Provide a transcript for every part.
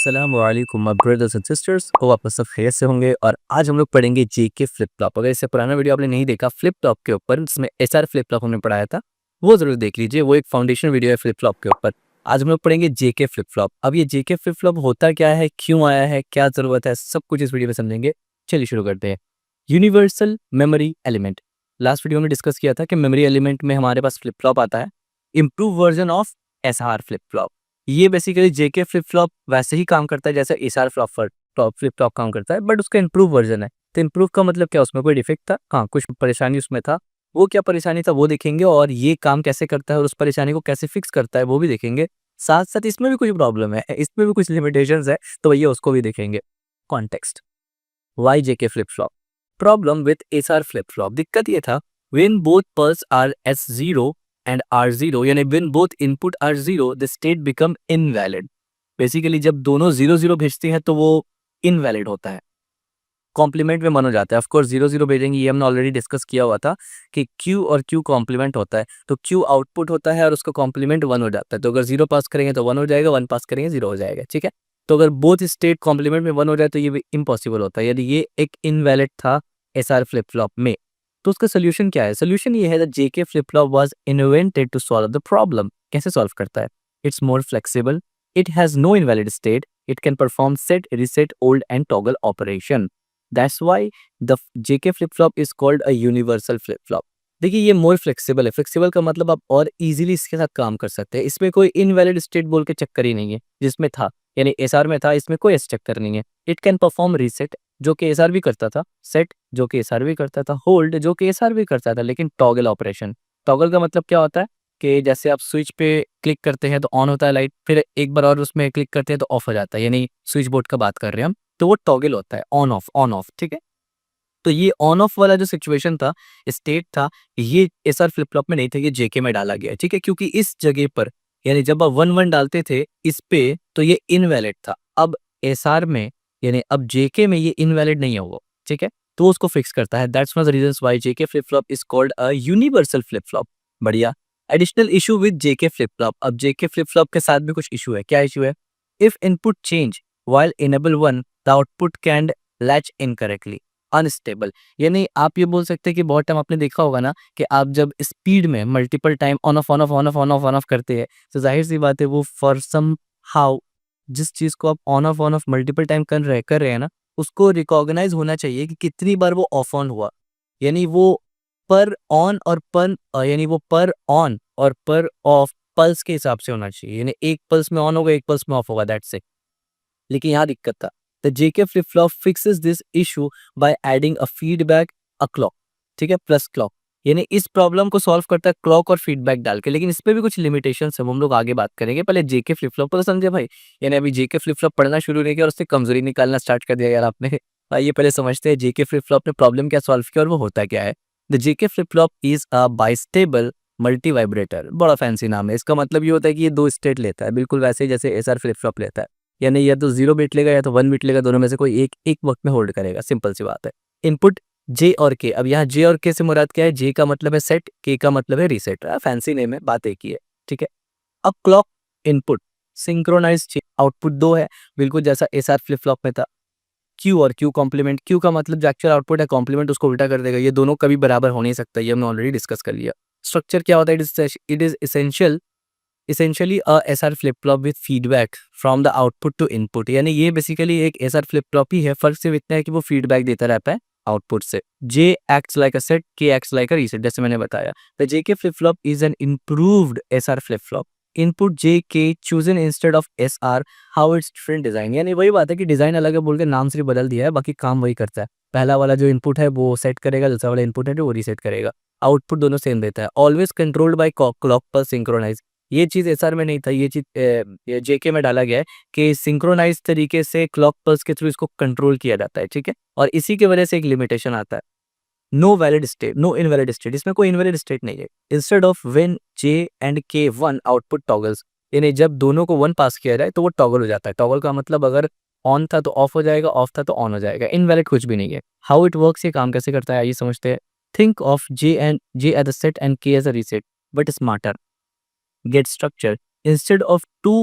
अस्सलाम वालेकुम my brothers and sisters. हो आप सब खैरियत से होंगे। और आज हम लोग पढ़ेंगे जेके फ्लिप फ्लॉप। अगर इससे पुराना वीडियो आपने नहीं देखा फ्लिप फ्लॉप के ऊपर, जिसमें एसआर फ्लिप फ्लॉप हमने पढ़ाया था, वो जरूर देख लीजिए। वो एक फाउंडेशन वीडियो है फ्लिप फ्लॉप के ऊपर। आज हम लोग पढ़ेंगे जेके फ्लिप फ्लॉप। अब ये जेके फ्लिप फ्लॉप होता क्या है, क्यों आया है, क्या जरूरत है, सब कुछ इस वीडियो में समझेंगे। चलिए शुरू करते हैं। Universal memory element. Last video में डिस्कस किया था कि मेमोरी एलिमेंट में हमारे पास फ्लिप फ्लॉप आता है, improve version of SR flip flop. ये बेसिकली जेके फ्लिप फ्लॉप वैसे ही काम करता है जैसे एसआर फ्लिप फ्लॉप काम करता है, बट उसका इम्प्रूव वर्जन है। तो इम्प्रूव का मतलब क्या, उसमें कोई डिफेक्ट था, हाँ कुछ परेशानी उसमें था। वो क्या परेशानी था वो देखेंगे, और ये काम कैसे करता है और उस परेशानी को कैसे फिक्स करता है वो भी देखेंगे। साथ साथ इसमें भी कुछ प्रॉब्लम है, इसमें भी कुछ लिमिटेशंस है, तो भैया उसको भी देखेंगे। Context. Why JK flip flop. Problem with SR flip flop. दिक्कत ये था, when both pulse are S zero and R zero, यानी when both input are zero the state become invalid. Basically जब दोनों जीरो जीरो भेजती हैं तो वो इनवैलिड होता है, कॉम्प्लीमेंट में मन हो जाता है। ऑफकोर्स जीरो जीरो भेजेंगे, ये हमने ऑलरेडी डिस्कस किया हुआ था कि क्यू और क्यू कॉम्प्लीमेंट होता है, तो क्यू आउटपुट होता है और उसका कॉम्प्लीमेंट वन हो जाता है। तो अगर जीरो पास करेंगे तो वन हो जाएगा, वन पास करेंगे जीरो हो जाएगा, ठीक है। तो अगर बोथ स्टेट कॉम्प्लीमेंट में वन हो जाए तो ये भी इम्पॉसिबल होता है, यदि ये एक इनवैलिड था एसआर फ्लिप फ्लॉप में। तो उसका सोल्यूशन क्या है? सोल्यूशन ये है that JK flip flop was invented to solve the problem. कैसे सॉल्व करता है? It's more flexible, it has no invalid state, it can perform set, reset, hold and toggle operation. That's why the JK flip flop is called a universal flip flop. देखिए ये more flexible है। Flexible का मतलब आप और easily इसके साथ काम कर सकते हैं। इसमें कोई इनवैलिड स्टेट बोल के चक्कर ही नहीं है, जिसमें था यानी एसआर में था, इसमें कोई ऐसा चक्कर नहीं है। इट कैन परफॉर्म रीसेट, जो कि एसआर भी करता था, सेट जो कि एसआर भी करता था, होल्ड जो कि एसआर भी करता था, लेकिन टॉगल ऑपरेशन। टॉगल का मतलब क्या होता है कि जैसे आप स्विच पे क्लिक करते हैं तो ऑन होता है लाइट, फिर एक बार और उसमें क्लिक करते हैं तो ऑफ हो जाता है, यानी स्विच बोर्ड का बात कर रहे हैं हम। तो वो टॉगल होता है, ऑन ऑफ, ठीक है। तो ये ऑन ऑफ वाला जो सिचुएशन था, स्टेट था, ये एसआर फ्लिप फ्लॉप में नहीं था, ये जेके में डाला गया है, ठीक है। क्योंकि इस जगह पर यानी जब आप वन वन डालते थे इस पे तो ये इनवैलिड था। अब एसआर में यानी अब जेके में ये इनवैलिड नहीं है वो, ठीक है। तो उसको फिक्स करता है। That's one of the reasons why JK flip flop is called a universal flip flop. बढ़िया। Additional issue with JK flip flop. अब जेके फ्लिप फ्लॉप के साथ भी कुछ इशू है। क्या इशू है? If input change while enable one the output can latch incorrectly, unstable. यानी आप ये बोल सकते हैं कि बहुत टाइम आपने देखा होगा ना कि आप जब स्पीड में multiple time on off on off on off on off on off करते हैं, तो जाहिर सी बात है वो फॉर सम हाउ जिस चीज को आप ऑन ऑफ मल्टीपल टाइम कर रहे हैं ना, उसको रिकॉग्नाइज होना चाहिए कि कितनी बार वो ऑफ ऑन हुआ। यानी वो पर ऑन और पर यानी वो पर ऑन और पर ऑफ पल्स के हिसाब से होना चाहिए, यानी एक पल्स में ऑन होगा एक पल्स में ऑफ होगा, दैट्स इट। लेकिन यहाँ दिक्कत था। The JK flip flop fixes this issue by adding a feedback, a clock, ठीक है, प्लस क्लॉक। यानी इस प्रॉब्लम को सॉल्व करता है क्लॉक और फीडबैक डाल के। लेकिन इसमें भी कुछ लिमिटेशंस है, वो हम लोग आगे बात करेंगे। पहले जेके फ्लिप फ्लॉप को तो समझे भाई। यानी अभी जेके फ्लिप फ्लॉप पढ़ना शुरू नहीं किया और उससे कमजोरी निकालना स्टार्ट कर दिया यार आपने। भाई ये पहले समझते हैं जेके फ्लिप फ्लॉप ने प्रॉब्लम क्या सॉल्व किया और वो होता क्या है। The JK flip flop is a bistable multi vibrator. बड़ा फैंसी नाम है। इसका मतलब ये होता है कि ये दो स्टेट लेता है, बिल्कुल वैसे ही जैसे एसआर फ्लिप फ्लॉप लेता है। यानी या तो जीरो बिट लेगा या तो वन बिट लेगा, दोनों में से कोई एक एक वक्त में होल्ड करेगा। सिंपल सी बात है। इनपुट जे और के। अब यहाँ जे और के से मुराद क्या है? जे का मतलब है सेट, के का मतलब है रीसेट। फैंसी नेम है, बात एक ही है, ठीक है। अब क्लॉक इनपुट सिंक्रोनाइज, आउटपुट दो है, बिल्कुल जैसा एसआर फ्लिप फ्लॉप में था। क्यू और क्यू कॉम्प्लीमेंट। क्यू का मतलब जो एक्चुअल आउटपुट है, कॉम्प्लीमेंट उसको उल्टा कर देगा। ये दोनों कभी बराबर हो नहीं सकता, ये हमने ऑलरेडी डिस्कस कर लिया। स्ट्रक्चर क्या होता है? It is essentially a SR flip flop with feedback from the output to input। यानी ये बेसिकली एक SR फ्लिप फ्लॉप ही है, फर्क सिर्फ इतना है कि वो फीडबैक देता रहता है आउटपुट से। J acts like a set, K acts like a reset, जैसे मैंने बताया। The JK flip flop is an improved SR flip flop। Input JK chosen instead of SR, how it's different design। यानी वही बात है कि design अलग है बोल के नाम सिर्फ बदल दिया है, बाकी काम वही करता है। पहला वाला जो इनपुट है वो सेट करेगा, दूसरा वाला इनपुट है जो वो रीसेट करेगा। आउटपुट दोनों सेम देता है। ऑलवेज कंट्रोल्ड बाय क्लॉक पर सिंक्रोनाइज। ये चीज़ एसआर में नहीं था, ये चीज़ ये जेके में डाला गया है कि सिंक्रोनाइज तरीके से क्लॉक पल्स के थ्रू इसको कंट्रोल किया जाता है, ठीक है। और इसी की वजह से एक लिमिटेशन आता है, no valid state, no invalid state. इसमें कोई इनवैलिड स्टेट नहीं है। Instead of when J and K one output toggles, यानी जब दोनों को वन पास किया जाए तो वो टॉगल हो जाता है। टॉगल का मतलब अगर ऑन था तो ऑफ हो जाएगा, ऑफ था तो ऑन हो जाएगा। इनवैलिड कुछ भी नहीं है। हाउ इट वर्क्स, ये काम कैसे करता है आइए समझते हैं। Think of J as a set and K as a reset, but smarter. Get structure. Instead of two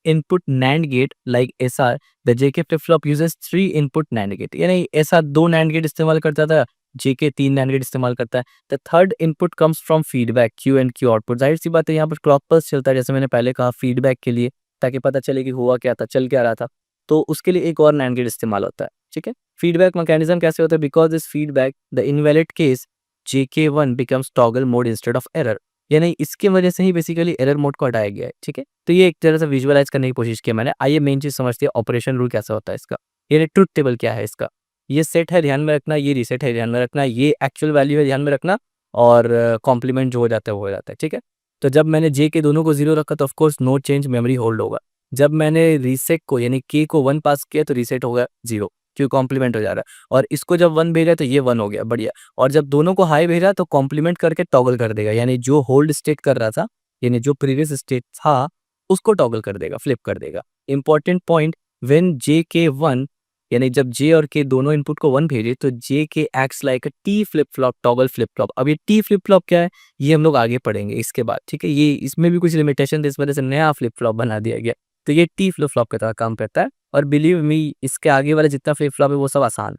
input NAND gate like SR, the JK flip flop uses 3 input NAND gate. यानी SR 2 NAND gate इस्तेमाल करता था, JK 3 NAND gate इस्तेमाल करता है. The third input comes from feedback Q and Q output. जाहिर सी बात है यहाँ पर क्लॉक पल्स चलता है, जैसे मैंने पहले कहा, फीडबैक के लिए, ताकि पता चले कि हुआ क्या था, चल क्या रहा था. तो उसके लिए एक और NAND गेट इस्तेमाल होता है. ठीक है, फीडबैक मैकेनिज्म कैसे होता है? Because this feedback the invalid case JK1 becomes toggle mode instead of error. यानी इसकी वजह से ही बेसिकली एरर मोड को हटाया गया है. ठीक है, तो ये एक तरह से विजुअलाइज करने की कोशिश की मैंने. आइए मेन चीज समझते हैं, ऑपरेशन रूल कैसा होता है इसका. ये ट्रुथ टेबल क्या है इसका, ये सेट है ध्यान में रखना, ये रीसेट है ध्यान में रखना, ये एक्चुअल वैल्यू है ध्यान में रखना, और कॉम्प्लीमेंट जो हो जाता है वो हो जाता है. ठीक है, तो जब मैंने जे के दोनों को 0 रखा तो of course no change memory hold होगा. जब मैंने रीसेट को यानी के को 1 पास किया तो रीसेट होगा 0, क्योंकि कॉम्प्लीमेंट हो जा रहा है. और इसको जब 1 भेजा तो ये 1 हो गया, बढ़िया. और जब दोनों को हाई भेजा तो कॉम्प्लीमेंट करके टॉगल कर देगा, यानी जो होल्ड स्टेट कर रहा था, यानी जो प्रीवियस स्टेट था उसको टॉगल कर देगा, फ्लिप कर देगा. इंपॉर्टेंट पॉइंट, व्हेन जे के 1, यानी जब जे और के दोनों इनपुट को 1 भेजे तो जे के एक्ट्स लाइक अ T flip flop, toggle flip flop. अब ये टी फ्लिप फ्लॉप क्या है ये हम लोग आगे पढ़ेंगे इसके बाद. ठीक है, ये इसमें भी कुछ लिमिटेशन थी, इस वजह से नया फ्लिप फ्लॉप बना दिया गया. तो ये टी फ्लिप फ्लॉप की तरह काम करता है. और बिलीव मी, इसके आगे वाला जितना फ्लिप फ्लॉप है वो सब आसान.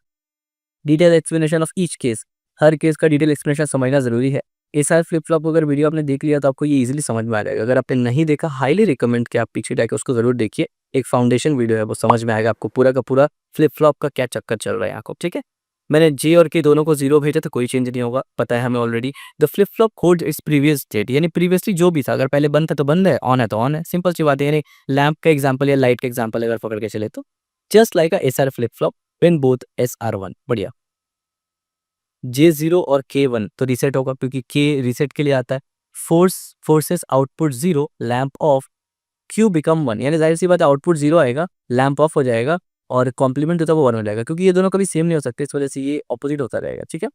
Detail explanation of each case, her case का डिटेल एक्सप्लेनेशन समझना जरूरी है. एसआर फ्लिप फ्लॉप अगर वीडियो आपने देख लिया तो आपको ये इजीली समझ में आ जाएगा. अगर आपने नहीं देखा, हाईली रिकमेंड कि आप पीछे जाके उसको जरूर देखिए. एक फाउंडेशन वीडियो है, वो समझ में आएगा आपको पूरा का पूरा फ्लिप फ्लॉप का क्या चक्कर चल रहा है आपको. ठीक है, मैंने जे और के दोनों को 0 भेजा तो कोई चेंज नहीं होगा, पता है हमें already. The flip flop hold its previous state, यानी प्रीवियसली जो भी था, अगर पहले बंद था तो बंद है, ऑन है तो ऑन है. सिंपल सी बात है. यानी लैंप का एग्जांपल या लाइट का एग्जांपल अगर पकड़ के चले तो just like a SR flip flop when both SR1. बढ़िया. J0 और K1 तो रीसेट होगा, क्योंकि K रीसेट के लिए आता है. Forces output 0, lamp of, Q become 1, यानी जाहिर सी बात है आउटपुट 0 आएगा, लैंप ऑफ हो जाएगा, और कॉम्प्लीमेंट होता है वो 1 हो जाएगा, क्योंकि ये दोनों कभी सेम नहीं हो सकते, इस वजह से ये ऑपोजिट होता रहेगा. ठीक है,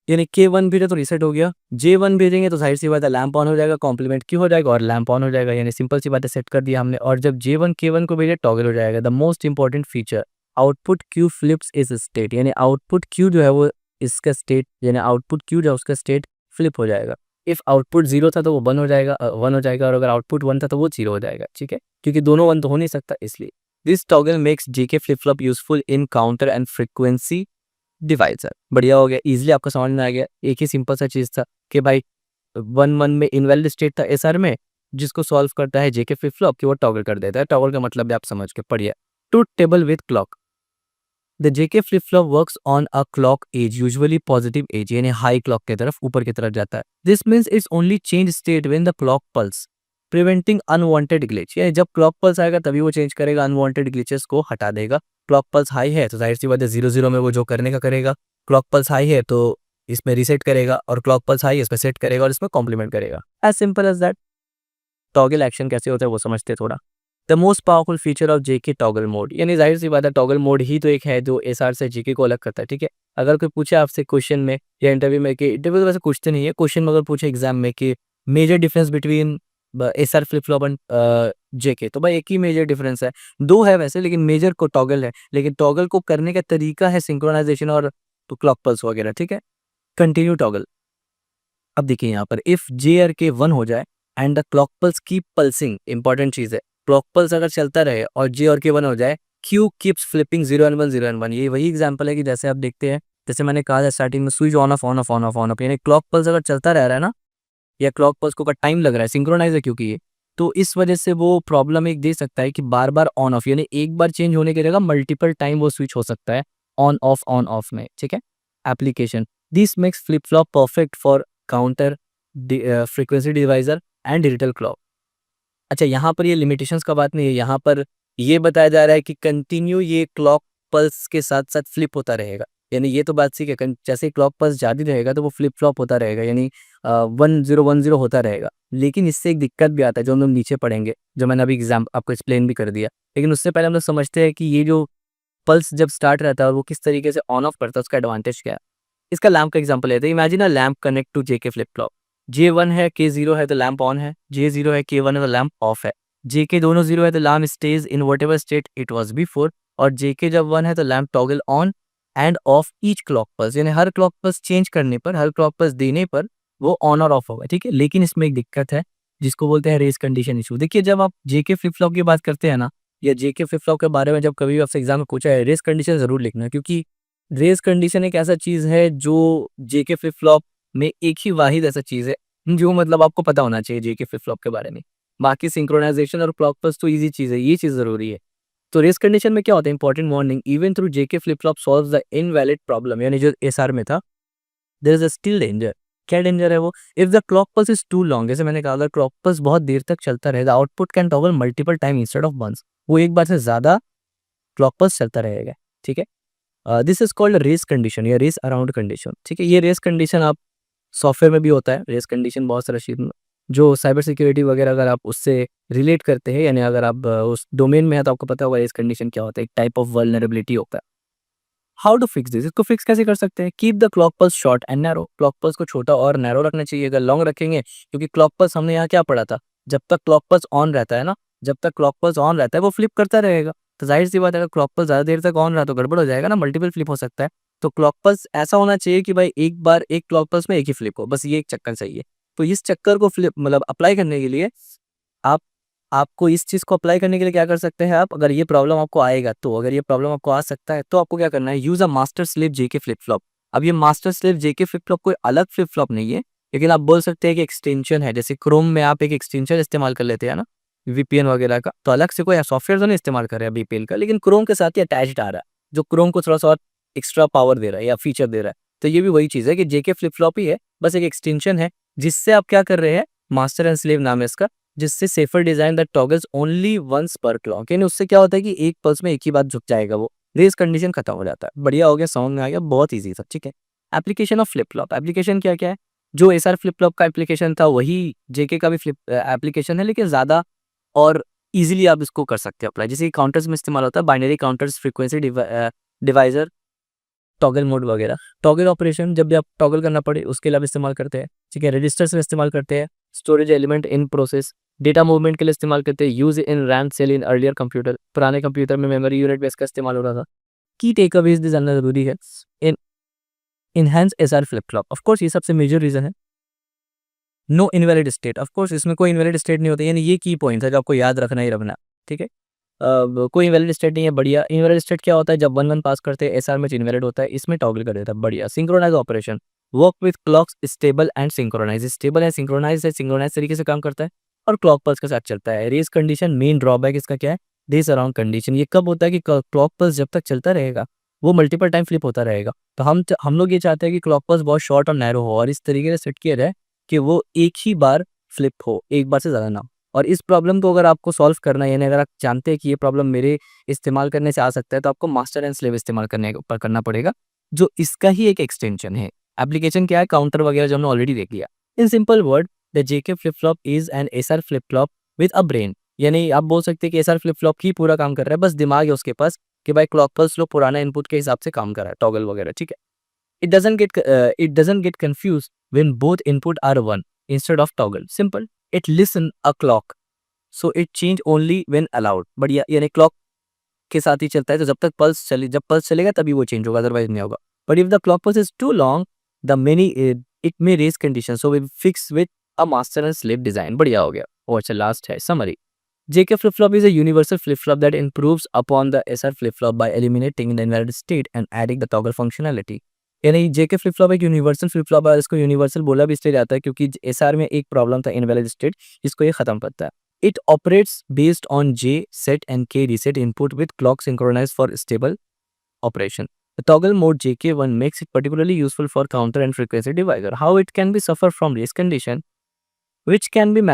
यानी K1 भेजे तो रीसेट हो गया, J1 भेजेंगे तो जाहिर सी बात है लैंप ऑन हो जाएगा, कॉम्प्लीमेंट Q हो जाएगा और लैंप ऑन हो जाएगा. यानी सिंपल सी बात है, सेट कर दिया हमने. और जब J1 K1 को भेजे टॉगल हो जाएगा. The most important feature, output Q flips is state, यानी आउटपुट Q जो है वो इसका स्टेट, यानी आउटपुट Q जो है उसका स्टेट फ्लिप हो जाएगा. इफ आउटपुट 0 था तो वो 1 हो जाएगा, 1 हो जाएगा, और अगर आउटपुट 1 था तो वो 0 हो जाएगा. ठीक है, क्योंकि दोनों 1 तो हो नहीं सकता इसलिए. This toggle makes JK flip flop useful in counter and frequency divisor. बढ़िया हो गया, इजीली आपको समझ में आ गया. एक ही सिंपल सा चीज था कि भाई 1 में इनवैलिड स्टेट था एसआर में, जिसको सॉल्व करता है JK फ्लिप फ्लॉप कि वो टॉगल कर देता है. टॉगल का मतलब भी आप समझ के पढ़िए. Truth table with clock, the JK flip flop works on a clock edge, usually positive edge, यानी हाई क्लॉक की तरफ, ऊपर की तरफ जाता है. This means it's only change state when the clock pulse, preventing unwanted glitch, यानी जब क्लॉक पल्स आएगा तभी वो चेंज करेगा, अनवांटेड ग्लिचेस को हटा देगा. क्लॉक पल्स हाई है तो जाहिर सी बात है 0-0 में वो जो करने का करेगा. क्लॉक पल्स हाई है तो इसमें रीसेट करेगा, और क्लॉक पल्स हाई है इसमें सेट करेगा और इसमें कॉम्प्लीमेंट करेगा. As simple as that. Toggle action कैसे होता है वो समझते हैं थोड़ा. The most powerful feature of JK toggle mode, यानी जाहिर सी बात है टॉगल मोड ही तो एक है जो एसआर से JK को अलग करता है. ठीक है, अगर कोई पूछे आपसे क्वेश्चन में या इंटरव्यू में, कि इंटरव्यू तो वैसे पूछते नहीं है, क्वेश्चन में अगर पूछे एग्जाम में कि major difference between SR flip flop and JK, तो भाई एक ही मेजर डिफरेंस है. दो है वैसे, लेकिन मेजर को टॉगल है, लेकिन टॉगल को करने का तरीका है सिंक्रोनाइजेशन और क्लॉक पल्स वगैरह. ठीक है, कंटिन्यू टॉगल. अब देखिए यहाँ पर इफ J और K 1 हो जाए and the clock pulse keep pulsing, important चीज है, क्लॉक पल्स अगर चलता रहे और J और K 1 हो जाए, Q keeps flipping 0 and 1 0 and 1. ये वही एग्जांपल है कि जैसे आप देखते हैं, जैसे मैंने कहा था स्टार्टिंग में, switch on off on off on off on off, यानी क्लॉक पल्स अगर चलता रह रहा है ना, या क्लॉक पल्स को अगर टाइम लग रहा है, सिंक्रोनाइज है क्योंकि ये, तो इस वजह से वो प्रॉब्लम एक दे सकता है कि बार बार ऑन ऑफ, यानी एक बार चेंज होने की जगह मल्टीपल टाइम वो स्विच हो सकता है ऑन ऑफ में. ठीक है, application, this makes flip flop perfect for counter, frequency divisor and digital clock. अच्छा, यहाँ पर ये लिमिटेशंस का बात नहीं है, यहाँ पर ये बताया जा रहा है कि कंटिन्यू ये क्लॉक पल्स के साथ साथ फ्लिप होता रहेगा. यानी ये तो बात ठीक है, जैसे क्लॉक पल्स जारी रहेगा तो वो फ्लिप फ्लॉप होता रहेगा, यानी 1010 होता रहेगा. लेकिन इससे एक दिक्कत भी आता है जो हम लोग नीचे पढ़ेंगे, जो मैंने अभी एग्जाम आपको एक्सप्लेन भी कर दिया. लेकिन उससे पहले हम लोग समझते हैं कि ये जो पल्स जब स्टार्ट रहता है और वो किस तरीके से ऑन ऑफ करता है, उसका एडवांटेज क्या है. इसका लैम्प का एग्जांपल लेते हैं. Imagine a lamp connect to JK flip flop. J1 है, K0 है तो लैम्प ऑन है, J0 है, K1 है तो लैम्प ऑफ है. JK दोनों 0 है तो lamp stage in whatever state it was before, और JK जब 1 है तो lamp toggle on end of each clock pulse, यानी हर क्लॉक पल्स चेंज करने पर, हर क्लॉक पल्स देने पर वो ऑन और ऑफ होगा. ठीक है, लेकिन इसमें एक दिक्कत है, जिसको बोलते हैं रेस कंडीशन इशू। देखिए जब आप जेके फ्लिप फ्लॉप की बात करते हैं ना, या जेके फ्लिप फ्लॉप के बारे में जब कभी भी आपसे एग्जाम में पूछा है, रेस कंडीशन जरूर लिखना, क्योंकि रेस कंडीशन एक ऐसा चीज है जो जेके फ्लिप फ्लॉप में एक ही वाहिद ऐसा चीज है जो मतलब आपको पता होना चाहिए जेके फ्लिप फ्लॉप के बारे में। बाकी सिंक्रोनाइजेशन और क्लॉक पल्स तो इजी चीज है, ये चीज जरूरी है। तो रेस कंडीशन में क्या होता है, important warning, even through JK flip flop solves the invalid problem, यानी जो एसआर में था, there is a still danger. क्या डेंजर है वो? If the clock pulse is too long, जैसे मैंने कहा, अगर क्लॉक पल्स बहुत देर तक चलता रहे, the output can toggle multiple time instead of once, वो एक बार से ज्यादा क्लॉक पल्स चलता रहेगा। ठीक है, this is called race condition या रेस अराउंड कंडीशन। ठीक है, ये रेस कंडीशन आप सॉफ्टवेयर में भी होता है, रेस कंडीशन बहुत सारा चीज में, जो साइबर सिक्योरिटी वगैरह अगर आप उससे रिलेट करते हैं, यानी अगर आप उस डोमेन में है तो आपको पता होगा रेस कंडीशन क्या होता है, एक टाइप ऑफ वल्नरेबिलिटी होता है। हाउ टू फिक्स दिस, इसको फिक्स कैसे कर सकते हैं? Keep the clock pulse short and narrow, clock pulse को छोटा और नैरो रखना चाहिए। अगर लॉन्ग रखेंगे, क्योंकि क्लॉक पल्स हमने यहाँ क्या पढ़ा था, जब तक क्लॉक पल्स ऑन रहता है ना, जब तक क्लॉक पल्स ऑन रहता है वो फ्लिप करता रहेगा। तो जाहिर सी बात है, अगर क्लॉक पल्स ज्यादा देर तक ऑन रहा तो गड़बड़ हो जाएगा ना, मल्टीपल फ्लिप हो सकता है। तो क्लॉक पल्स ऐसा होना चाहिए कि भाई एक बार एक क्लॉक पल्स में एक ही फ्लिप हो, बस ये एक चक्कर चाहिए। तो इस चक्कर को फ्लिप मतलब अप्लाई करने के लिए आप आपको इस चीज़ को अप्लाई करने के लिए क्या कर सकते हैं आप, अगर ये प्रॉब्लम आपको आएगा, तो अगर ये प्रॉब्लम आपको आ सकता है तो आपको क्या करना है, use a master slave JK flip flop. अब ये मास्टर स्लेव जेके फ्लिप फ्लॉप कोई अलग फ्लिप फ्लॉप नहीं है, लेकिन आप बोल सकते हैं कि एक्सटेंशन है। जैसे क्रोम में आप एक एक्सटेंशन इस्तेमाल कर लेते हैं ना, वीपीएन वगैरह का, तो अलग से कोई सॉफ्टवेयर तो नहीं इस्तेमाल कर रहे हैं वीपीएन का, लेकिन क्रोम के साथ ही अटैच्ड आ रहा है, जो क्रोम को थोड़ा सा और एक्स्ट्रा पावर दे रहा है या फीचर दे रहा है। तो ये भी वही चीज़ है कि जेके फ्लिप फ्लॉप ही है, बस एक एक्सटेंशन है, जिससे आप क्या कर रहे हैं, मास्टर एंड स्लेव नाम है इसका, जिससे safer design that toggles only once per clock, यानी उससे क्या होता है कि एक पल्स में एक ही बात झुक जाएगा, वो रेस कंडीशन खत्म हो जाता है। बढ़िया हो गया, समझ में आ गया, बहुत ईजी था। ठीक है, application of flip flop, application क्या क्या है? जो एसआर फ्लिप फ्लॉप का एप्लीकेशन था वही जेके का भी फ्लिप एप्लीकेशन है, लेकिन ज्यादा और इजीली आप इसको कर सकते हैं अप्लाई। जैसे काउंटर्स में इस्तेमाल होता है, binary counters, frequency divisor, toggle mode वगैरह। टॉगल ऑपरेशन जब भी आप टॉगल करना पड़े उसके लिए आप इस्तेमाल करते हैं। ठीक है, रजिस्टर्स में इस्तेमाल करते हैं, storage element in process, data movement के लिए इस्तेमाल करते हैं, use in RAM cell in earlier computer, पुराने कंप्यूटर में मेमोरी यूनिट में इसका इस्तेमाल हो रहा था। की टेक अवेज भी जानना जरूरी है। In enhance SR flip flop, of course ये सबसे मेजर रीजन है। No invalid state, of course इसमें कोई इनवैलिड स्टेट नहीं होता, यानी ये की पॉइंट है जो आपको याद रखना ही रखना। ठीक है, कोई इनवैलिड स्टेट नहीं है, बढ़िया। इनवैलिड स्टेट क्या होता है, जब वन वन पास करते हैं एसआर में इनवैलिड होता है, इसमें टॉगल कर देता है, बढ़िया। Synchronize operation, work with clocks stable and synchronize, stable है, सिंक्रोनाइज तरीके से काम करता है और क्लॉक पल्स के साथ चलता है। रेस कंडीशन, मेन ड्रॉबैक इसका क्या है, रेस अराउंड कंडीशन। ये कब होता है कि क्लॉक पल्स जब तक चलता रहेगा वो मल्टीपल टाइम फ्लिप होता रहेगा। तो हम लोग ये चाहते हैं कि क्लॉक पल्स बहुत शॉर्ट और नैरो हो और इस तरीके से सेट किया जाए कि वो एक ही बार फ्लिप हो, एक बार से ज़्यादा ना हो। और इस प्रॉब्लम को अगर आपको सॉल्व करना है, यानी अगर आप जानते हैं कि ये प्रॉब्लम मेरे इस्तेमाल करने से आ सकता है, तो आपको मास्टर एंड स्लेव इस्तेमाल करने के ऊपर करना पड़ेगा, जो इसका ही एक एक्सटेंशन है। एप्लीकेशन क्या है, काउंटर वगैरह जो हमने ऑलरेडी देख लिया। In simple word, the JK flip flop is an SR flip flop with a brain, यानी आप बोल सकते हैं कि एसआर फ्लिप फ्लॉप ही पूरा काम कर रहा है, बस दिमाग है उसके पास कि भाई क्लॉक पल्स लो पुराना इनपुट के हिसाब से काम कर रहा है, टॉगल वगैरह। ठीक है, it doesn't get confused when both input are one instead of toggle. Simple. It listen a clock, so it change only when allowed. बढ़िया, यानी क्लॉक के साथ ही चलता है, तो जब पल्स चलेगा तभी वो चेंज होगा, अदरवाइज नहीं होगा। But if the clock pulse is too long, the many it may race condition, so we fix with a master and slave design. बढ़िया हो गया। और अच्छा, लास्ट है summary. JK flip-flop is a universal flip-flop that improves upon the SR flip-flop by eliminating the invalid state and adding the toggle functionality. यानी JK flip-flop एक universal flip flop है, इसको यूनिवर्सल बोला भी इसलिए जाता है क्योंकि एसआर में एक प्रॉब्लम था, इनवैलिड स्टेट, इसको ये खत्म करता है। It operates based on J set and K reset input with clock synchronized for stable operation. The toggle mode JK1 makes it particularly useful for counter and frequency divisor. How it can be suffer from race condition, which can be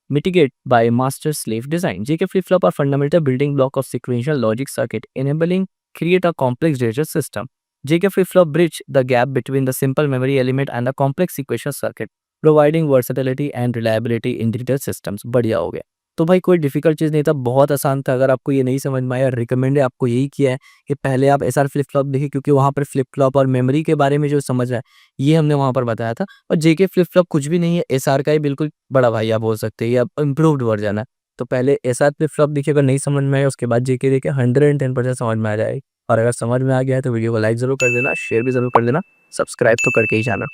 mitigate by master slave design. JK flip flop are fundamental building block of sequential logic circuit, enabling create a complex data system. JK flip flop bridge the gap between the simple memory element and the complex sequential circuit, providing versatility and reliability in digital systems. बढ़िया हो गया। तो भाई कोई difficult चीज़ नहीं था, बहुत आसान था। अगर आपको ये नहीं समझ में आया, रिकमेंड है आपको यही किया है कि पहले आप एसआर फ्लिप फ्लॉप देखिए, क्योंकि वहाँ पर फ्लिप फ्लॉप और मेमोरी के बारे में जो समझ रहा है ये हमने वहाँ पर बताया था। और जेके फ्लिप फ्लॉप कुछ भी नहीं है, एसआर का ही बिल्कुल बड़ा भाई आप बोल सकते हैं, या इम्प्रूव्ड वर्जन है। तो पहले एसआर फ्लिप फ्लॉप देखिए, अगर नहीं समझ में आया उसके बाद जेके देखिए, 110% समझ में आ जाएगी। और अगर समझ में आ गया है तो वीडियो को लाइक जरूर कर देना, शेयर भी जरूर कर देना, सब्सक्राइब तो करके ही जाना।